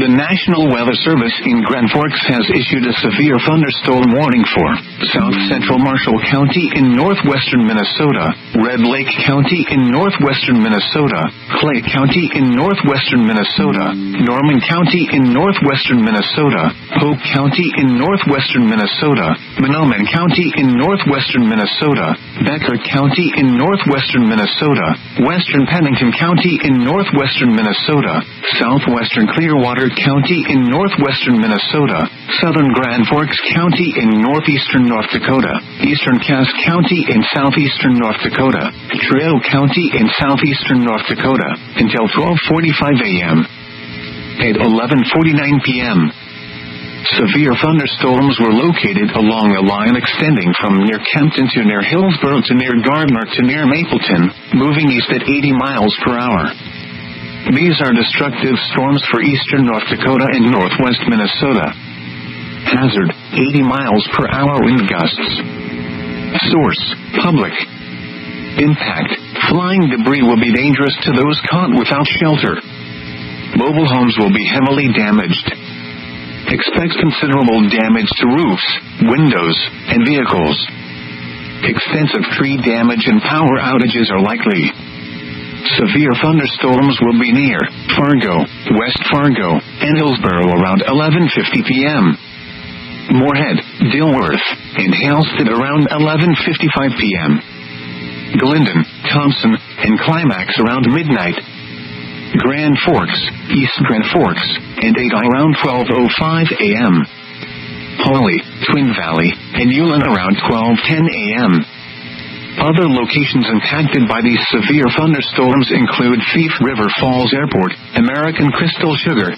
The National Weather Service in Grand Forks has issued a severe thunderstorm warning for South Central Marshall County in northwestern Minnesota, Red Lake County in northwestern Minnesota, Clay County in northwestern Minnesota, Norman County in northwestern Minnesota, Polk County in northwestern Minnesota, Mahnomen County in northwestern Minnesota, Becker County in northwestern Minnesota, Western Pennington County in northwestern Minnesota, southwestern Clearwater County in northwestern Minnesota, southern Grand Forks County in northeastern North Dakota, eastern Cass County in southeastern North Dakota, Trail County in southeastern North Dakota, until 12:45 a.m. At 11:49 p.m. Severe thunderstorms were located along a line extending from near Kempton to near Hillsborough to near Gardner to near Mapleton, moving east at 80 miles per hour. These are destructive storms for eastern North Dakota and northwest Minnesota. Hazard, 80 miles per hour wind gusts. Source, public. Impact, flying debris will be dangerous to those caught without shelter. Mobile homes will be heavily damaged. Expect considerable damage to roofs, windows, and vehicles. Extensive tree damage and power outages are likely. Severe thunderstorms will be near Fargo, West Fargo, and Hillsborough around 11:50 p.m. Moorhead, Dilworth, and Halstead around 11:55 p.m. Glendon, Thompson, and Climax around midnight. Grand Forks, East Grand Forks, and Ada around 12:05 a.m. Hawley, Twin Valley, and Ulen around 12:10 a.m. Other locations impacted by these severe thunderstorms include Thief River Falls Airport, American Crystal Sugar,